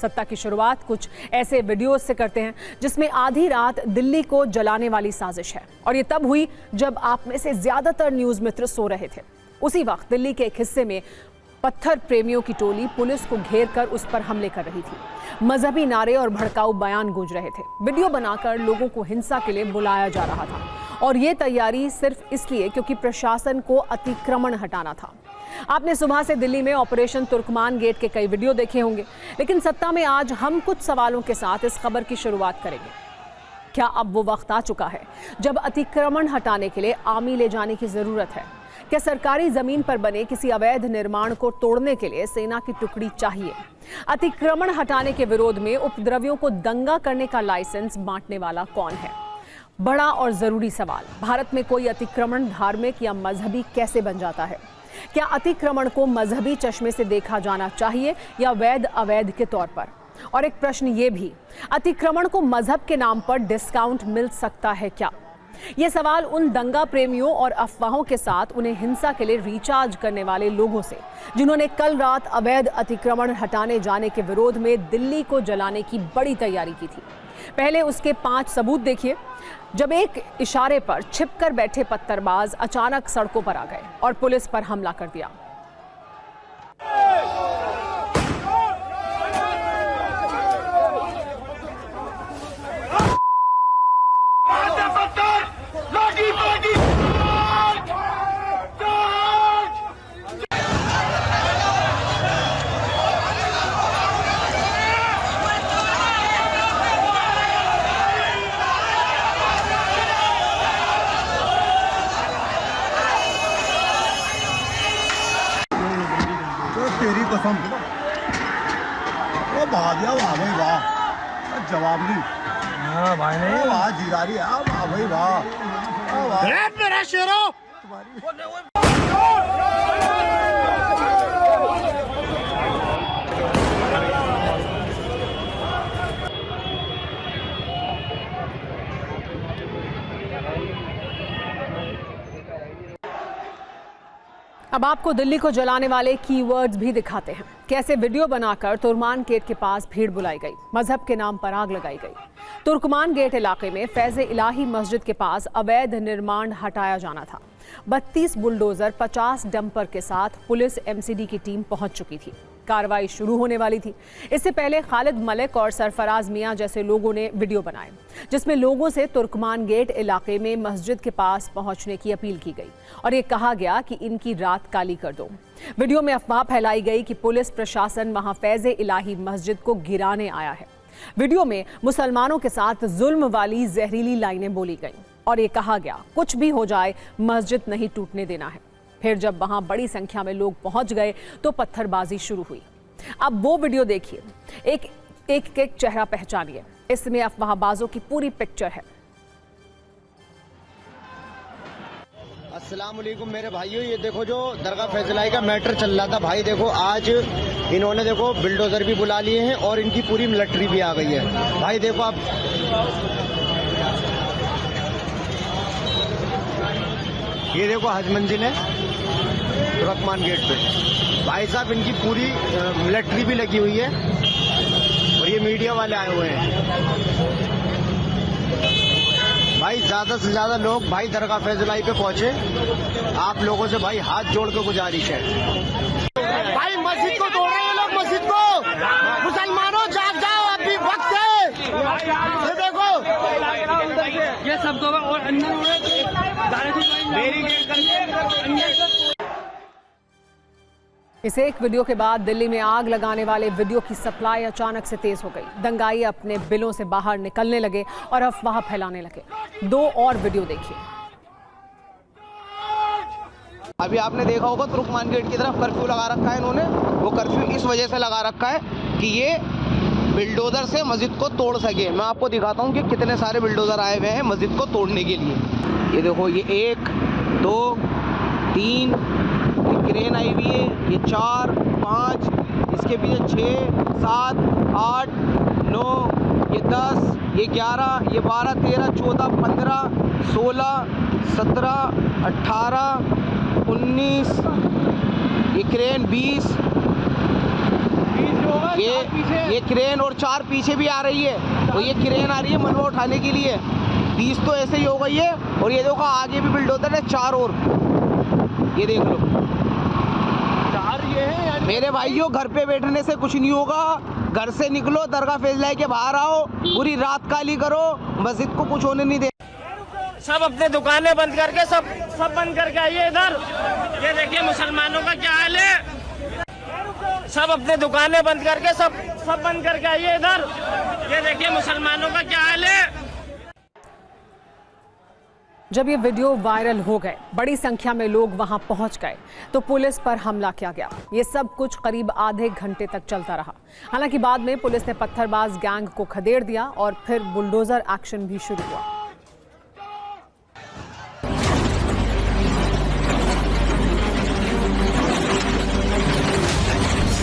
सत्ता की शुरुआत कुछ ऐसे वीडियोस से करते हैं जिसमें आधी रात दिल्ली को जलाने वाली साजिश है और ये तब हुई जब आप में से ज्यादातर न्यूज मित्र सो रहे थे। उसी वक्त दिल्ली के एक हिस्से में पत्थर प्रेमियों की टोली पुलिस को घेर कर उस पर हमले कर रही थी। मजहबी नारे और भड़काऊ बयान गूंज रहे थे। वीडियो बनाकर लोगों को हिंसा के लिए बुलाया जा रहा था और ये तैयारी सिर्फ इसलिए क्योंकि प्रशासन को अतिक्रमण हटाना था। आपने सुबह से दिल्ली में ऑपरेशन तुर्कमान गेट के कई वीडियो देखे होंगे, लेकिन सत्ता में आज हम कुछ सवालों के साथ इस खबर की शुरुआत करेंगे। क्या अब वो वक्त आ चुका है जब अतिक्रमण हटाने के लिए आर्मी ले जाने की जरूरत है? क्या सरकारी जमीन पर बने किसी अवैध निर्माण को तोड़ने के लिए सेना की टुकड़ी चाहिए? अतिक्रमण हटाने के विरोध में उपद्रवियों को दंगा करने का लाइसेंस बांटने वाला कौन है? बड़ा और जरूरी सवाल, भारत में कोई अतिक्रमण धार्मिक या मजहबी कैसे बन जाता है? क्या अतिक्रमण को मजहबी चश्मे से देखा जाना चाहिए या वैध अवैध के तौर पर? और एक प्रश्न ये भी, अतिक्रमण को मजहब के नाम पर डिस्काउंट मिल सकता है क्या? ये सवाल उन दंगा प्रेमियों और अफवाहों के साथ उन्हें हिंसा के लिए रिचार्ज करने वाले लोगों से, जिन्होंने कल रात अवैध अतिक्रमण हटाने जाने के विरोध में दिल्ली को जलाने की बड़ी तैयारी की थी। पहले उसके 5 सबूत देखिए। जब एक इशारे पर छिपकर बैठे पत्थरबाज अचानक सड़कों पर आ गए और पुलिस पर हमला कर दिया। तेरी कसम वो भाग भाई वाह, जवाब नहीं। हाँ भाई नहीं, वाह जीरारी है, वाह भाई वाह, मेरा शेरो। अब आपको दिल्ली को जलाने वाले कीवर्ड्स भी दिखाते हैं। कैसे वीडियो बनाकर तुर्कमान गेट के पास भीड़ बुलाई गई, मजहब के नाम पर आग लगाई गई। तुर्कमान गेट इलाके में फैज़े इलाही मस्जिद के पास अवैध निर्माण हटाया जाना था। 32 बुलडोजर 50 डंपर के साथ पुलिस एमसीडी की टीम पहुंच चुकी थी। कार्रवाई शुरू होने वाली थी। इससे पहले खालिद मलिक और सरफराज मियां जैसे लोगों ने वीडियो बनाए, जिसमें लोगों से तुर्कमान गेट इलाके में मस्जिद के पास पहुंचने की अपील की गई और ये कहा गया कि इनकी रात काली कर दो। वीडियो में अफवाह फैलाई गई कि पुलिस प्रशासन वहां फैज़े इलाही मस्जिद को गिराने आया है। वीडियो में मुसलमानों के साथ जुल्म वाली जहरीली लाइनें बोली गईं और ये कहा गया कुछ भी हो जाए मस्जिद नहीं टूटने देना है। फिर जब वहां बड़ी संख्या में लोग पहुंच गए तो पत्थरबाजी शुरू हुई। अब वो वीडियो देखिए, एक चेहरा पहचानिए। इसमें अफवाहबाजों की पूरी पिक्चर है। अस्सलाम वालेकुम मेरे भाइयों, ये देखो जो दरगाह फैजलाई का मैटर चल रहा था भाई, देखो आज इन्होंने देखो बिल्डोजर भी बुला लिए हैं और इनकी पूरी मिलिट्री भी आ गई है। भाई देखो आप, ये देखो हज मंजिल है तुर्कमान गेट पे। भाई साहब इनकी पूरी मिलिट्री भी लगी हुई है और ये मीडिया वाले आए हुए हैं। भाई ज्यादा से ज्यादा लोग भाई दरगाह फैजलाई पे पहुंचे। आप लोगों से भाई हाथ जोड़ के गुजारिश है। भाई मस्जिद को तोड़ रहे हैं लोग, मस्जिद को। मुसलमानों जाग जाओ, अभी वक्त है। ये देखो ये सब तो और अंदर इस एक वीडियो के बाद दिल्ली में आग लगाने वाले वीडियो की सप्लाई अचानक से तेज हो गई। दंगाई अपने बिलों से बाहर निकलने लगे और अफवाह फैलाने लगे। 2 और वीडियो देखिए। अभी आपने देखा होगा तुर्कमान गेट की तरफ कर्फ्यू लगा रखा है इन्होंने। वो कर्फ्यू इस वजह से लगा रखा है कि ये बिल्डोजर से मस्जिद को तोड़ सके। मैं आपको दिखाता हूँ कि कितने सारे बिल्डोजर आए हुए हैं मस्जिद को तोड़ने के लिए। ये देखो, ये 1 2 3 क्रेन आई हुई है, ये 4 5, इसके पीछे 6 7 8 9, ये 10, ये 11, ये 12 13 14 15 16 17 18 19, ये क्रेन 20 होगा। ये क्रेन और 4 पीछे भी आ रही है, और ये क्रेन आ रही है मलबा उठाने के लिए। 20 तो ऐसे ही हो गई है, और ये देखो आगे भी बिल्डोजर है 4 और, ये देख लो 4 ये है। मेरे भाइयों, घर पे बैठने से कुछ नहीं होगा, घर से निकलो, दरगाह फैसला के बाहर आओ, पूरी रात काली करो, मस्जिद को कुछ होने नहीं दे। सब अपने दुकानें बंद करके सब बंद करके आइए इधर। ये देखिए मुसलमानों का क्या हाल है। सब अपने दुकानें बंद करके सब बंद करके आइए इधर। ये देखिए मुसलमानों का क्या हाल है। जब ये वीडियो वायरल हो गए, बड़ी संख्या में लोग वहां पहुंच गए, तो पुलिस पर हमला किया गया। ये सब कुछ करीब आधे घंटे तक चलता रहा। हालांकि बाद में पुलिस ने पत्थरबाज गैंग को खदेड़ दिया और फिर बुलडोजर एक्शन भी शुरू हुआ।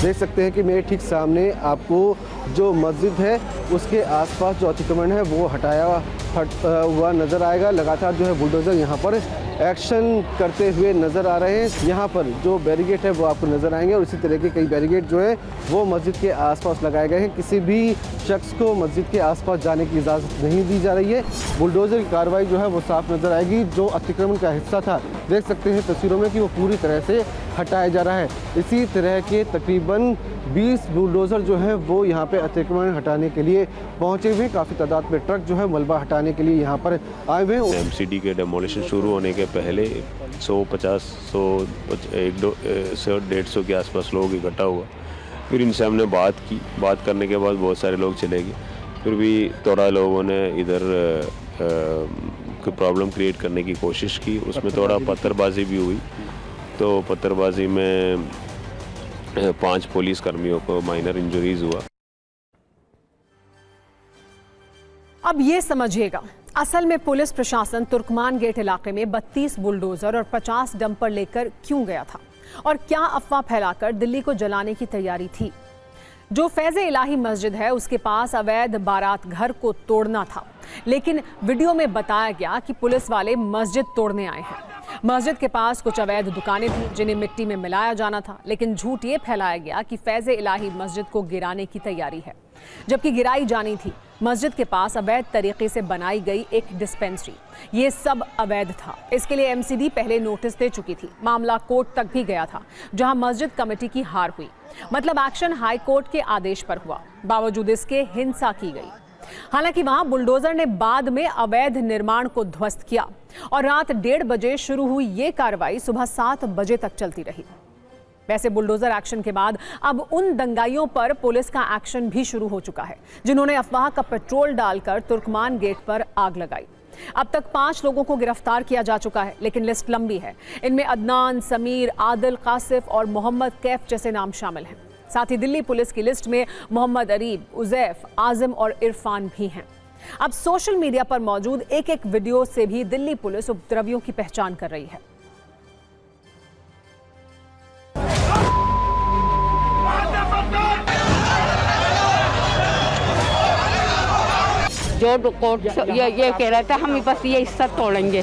देख सकते हैं कि मेरे ठीक सामने आपको जो मस्जिद है उसके आसपास जो अतिक्रमण है वो हटाया हुआ नज़र आएगा। लगातार जो है बुलडोज़र यहाँ पर एक्शन करते हुए नज़र आ रहे हैं। यहाँ पर जो बैरिकेड है वो आपको नज़र आएंगे, और इसी तरह के कई बैरिकेड जो है वो मस्जिद के आसपास लगाए गए हैं। किसी भी शख्स को मस्जिद के आसपास जाने की इजाज़त नहीं दी जा रही है। बुलडोज़र की कार्रवाई जो है वो साफ नज़र आएगी। जो अतिक्रमण का हिस्सा था, देख सकते हैं तस्वीरों में कि वो पूरी तरह से हटाया जा रहा है। इसी तरह के तकरीबन 20 बुलडोज़र जो हैं वो यहाँ पे अतिक्रमण हटाने के लिए पहुँचे हुए हैं। काफ़ी तादाद में ट्रक जो है मलबा हटाने के लिए यहाँ पर आए हुए हैं। एमसीडी के डेमोलिशन शुरू होने के पहले 100-150 के आसपास लोग इकट्ठा हुआ। फिर इनसे हमने बात की। बात करने के बाद बहुत सारे लोग चले गए। फिर भी थोड़ा लोगों ने इधर कोई प्रॉब्लम क्रिएट करने की कोशिश की। उसमें थोड़ा पत्थरबाजी भी हुई। तो पत्थरबाजी में 5 पुलिस कर्मियों को माइनर इंजरीज हुआ। अब ये समझिएगा, असल में पुलिस प्रशासन तुर्कमान गेट इलाके में 32 बुलडोजर और 50 डंपर लेकर क्यों गया था, और क्या अफवाह फैलाकर दिल्ली को जलाने की तैयारी थी। जो फैज़े इलाही मस्जिद है उसके पास अवैध बारात घर को तोड़ना था, लेकिन वीडियो में बताया गया कि पुलिस वाले मस्जिद तोड़ने आए हैं। मस्जिद के पास कुछ अवैध दुकानें थीं जिन्हें मिट्टी में मिलाया जाना था, लेकिन झूठ ये फैलाया गया कि फैज़े इलाही मस्जिद को गिराने की तैयारी है, जबकि गिराई जानी थी मस्जिद के पास अवैध तरीके से बनाई गई एक डिस्पेंसरी। ये सब अवैध था। इसके लिए एमसीडी पहले नोटिस दे चुकी थी। मामला कोर्ट तक भी गया था, जहां मस्जिद कमेटी की हार हुई। मतलब एक्शन हाई कोर्ट के आदेश पर हुआ, बावजूद इसके हिंसा की गई। हालांकि वहां बुलडोजर ने बाद में अवैध निर्माण को ध्वस्त किया, और रात 1:30 बजे शुरू हुई ये कार्रवाई सुबह 7 बजे तक चलती रही। वैसे बुलडोजर एक्शन के बाद अब उन दंगाइयों पर पुलिस का एक्शन भी शुरू हो चुका है, जिन्होंने अफवाह का पेट्रोल डालकर तुर्कमान गेट पर आग लगाई। अब तक 5 लोगों को गिरफ्तार किया जा चुका है, लेकिन लिस्ट लंबी है। इनमें अदनान, समीर, आदिल, कासिफ और मोहम्मद कैफ जैसे नाम शामिल हैं। साथ ही दिल्ली पुलिस की लिस्ट में मोहम्मद अरीब, उजैफ, आजिम और इरफान भी हैं। अब सोशल मीडिया पर मौजूद एक वीडियो से भी दिल्ली पुलिस उपद्रवियों की पहचान कर रही है। जो कोर्ट ये कह रहे थे हम बस ये हिस्सा तोड़ेंगे,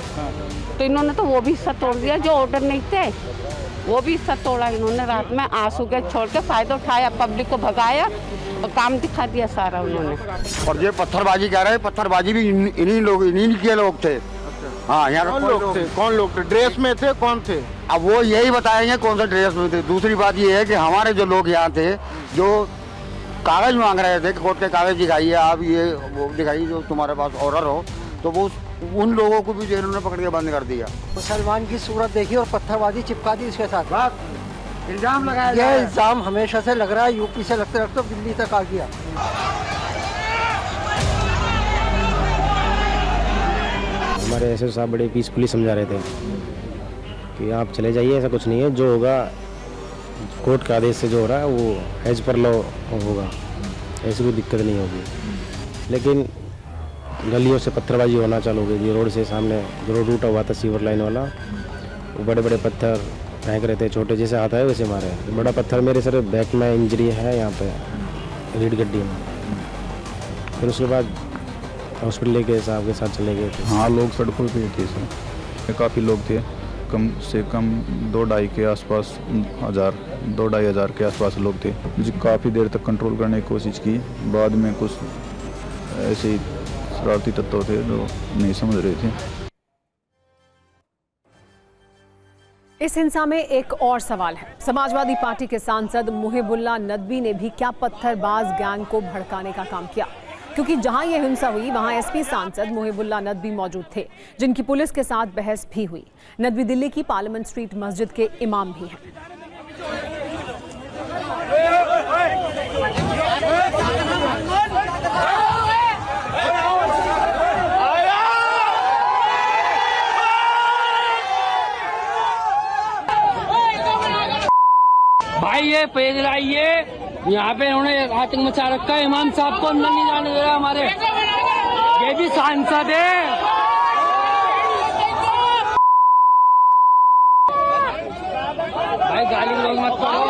तो इन्होंने तो वो भी हिस्सा तोड़ दिया। जो ऑर्डर नहीं थे वो भी हिस्सा तोड़ा इन्होंने। रात में आंसू के छोड़ के फायदा उठाया, पब्लिक को भगाया और काम दिखा दिया सारा उन्होंने। और ये पत्थरबाजी कह रहे हैं, पत्थरबाजी भी इन्हीं के लोग थे। हाँ, यहाँ कौन लोग थे? ड्रेस में थे? कौन थे? अब वो यही बताएंगे कौन सा ड्रेस में थे। दूसरी बात ये है कि हमारे जो लोग यहाँ थे, जो कागज मांग रहे थे, कोर्ट के कागज दिखाइए आप, ये वो दिखाइए जो तुम्हारे पास ऑर्डर हो, तो वो उन लोगों को भी जो इन्होंने पकड़ के बंद कर दिया। मुसलमान की सूरत देखी और पत्थरबाजी चिपका दी इसके साथ। इल्जाम लगाया ये इल्जाम हमेशा से लग रहा है, यूपी से लगते लगते दिल्ली तक आ गया। हमारे एसएसपी साहब बड़े पीसफुली समझा रहे थे कि आप चले जाइए, ऐसा कुछ नहीं है, जो होगा कोर्ट के आदेश से जो हो रहा है वो एज पर लॉ होगा, ऐसी कोई दिक्कत नहीं होगी। लेकिन गलियों से पत्थरबाजी होना चालू हो गई। ये रोड से सामने जो रोड टूटा हुआ था सीवर लाइन वाला, वो बड़े बड़े पत्थर फेंक रहे थे, छोटे जैसे हाथ आए वैसे मारे। बड़ा पत्थर मेरे सर बैक में इंजरी है, यहाँ पे रीढ़ गड्डी में। फिर उसके बाद हॉस्पिटल लेके साहब के साथ चले गए थे। हाँ, लोग सड़कों पे थे सर, काफ़ी लोग थे, कम से कम 2-2.5 के आसपास 2-2.5 के आसपास लोग थे। मुझे काफ़ी देर तक कंट्रोल करने की कोशिश की, बाद में कुछ ऐसे ही शरारती तत्व थे जो नहीं समझ रहे थे। इस हिंसा में एक और सवाल है। समाजवादी पार्टी के सांसद मुहिबुल्लाह नदवी ने भी क्या पत्थरबाज गैंग को भड़काने का काम किया, क्योंकि जहां यह हिंसा हुई वहां एसपी सांसद मुहिबुल्लाह नदवी मौजूद थे, जिनकी पुलिस के साथ बहस भी हुई। नदवी दिल्ली की पार्लियामेंट स्ट्रीट मस्जिद के इमाम भी हैं। भाई ये पेज लाइए, यहाँ पे उन्होंने आतंक मचा रखा है। इमाम साहब को अंदर नहीं जाने दे रहा हमारे, ये भी सांसद है। भाई गाली गलौज मत करो,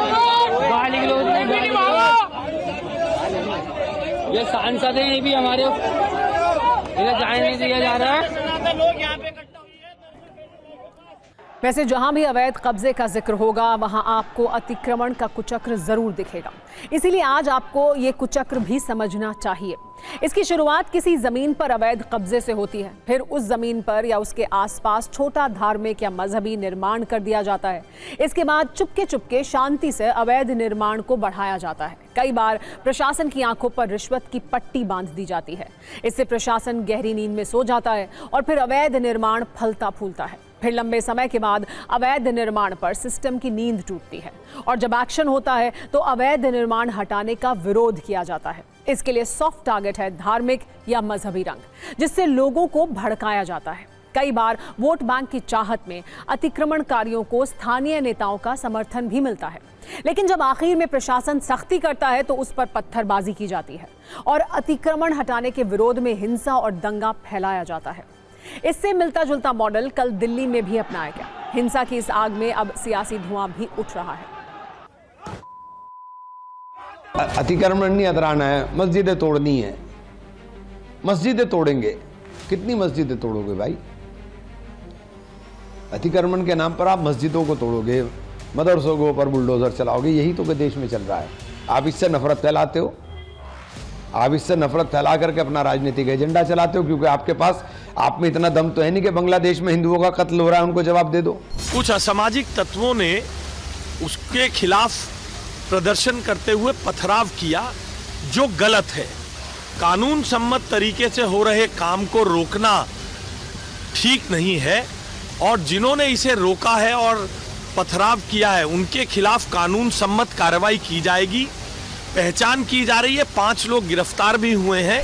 गाली गलौज नहीं, गाली गलौज। ये सांसद है, ये भी हमारे इधर जाने नहीं दिया जा रहा है। वैसे जहां भी अवैध कब्जे का जिक्र होगा वहां आपको अतिक्रमण का कुचक्र जरूर दिखेगा। इसीलिए आज आपको ये कुचक्र भी समझना चाहिए। इसकी शुरुआत किसी जमीन पर अवैध कब्जे से होती है, फिर उस जमीन पर या उसके आसपास छोटा धार्मिक या मजहबी निर्माण कर दिया जाता है। इसके बाद चुपके चुपके शांति से अवैध निर्माण को बढ़ाया जाता है। कई बार प्रशासन की आंखों पर रिश्वत की पट्टी बांध दी जाती है। इससे प्रशासन गहरी नींद में सो जाता है और फिर अवैध निर्माण फलता फूलता है। फिर लंबे समय के बाद अवैध निर्माण पर सिस्टम की नींद टूटती है और जब एक्शन होता है तो अवैध निर्माण हटाने का विरोध किया जाता है। इसके लिए सॉफ्ट टारगेट है धार्मिक या मजहबी रंग, जिससे लोगों को भड़काया जाता है। कई बार वोट बैंक की चाहत में अतिक्रमणकारियों को स्थानीय नेताओं का समर्थन भी मिलता है, लेकिन जब आखिर में प्रशासन सख्ती करता है तो उस पर पत्थरबाजी की जाती है और अतिक्रमण हटाने के विरोध में हिंसा और दंगा फैलाया जाता है। इससे मिलता जुलता मॉडल कल दिल्ली में भी अपनाया गया। हिंसा की इस आग में अब सियासी धुआं भी उठ रहा है। अतिक्रमण नहीं हटाना है, मस्जिदें तोड़नी है। मस्जिदें तोड़ेंगे, कितनी मस्जिदें तोड़ोगे भाई? अतिक्रमण के नाम पर आप मस्जिदों को तोड़ोगे, मदरसों के ऊपर बुलडोजर चलाओगे, यही तो देश में चल रहा है। आप इससे नफरत फैलाते हो, आप इससे नफरत फैला करके अपना राजनीतिक एजेंडा चलाते हो, क्योंकि आपके पास आप में इतना दम तो है नहीं कि बांग्लादेश में हिंदुओं का कत्ल हो रहा है उनको जवाब दे दो। कुछ असामाजिक तत्वों ने उसके खिलाफ प्रदर्शन करते हुए पथराव किया, जो गलत है। कानून सम्मत तरीके से हो रहे काम को रोकना ठीक नहीं है, और जिन्होंने इसे रोका है और पथराव किया है उनके खिलाफ कानून सम्मत कार्रवाई की जाएगी। पहचान की जा रही है, 5 लोग गिरफ्तार भी हुए हैं।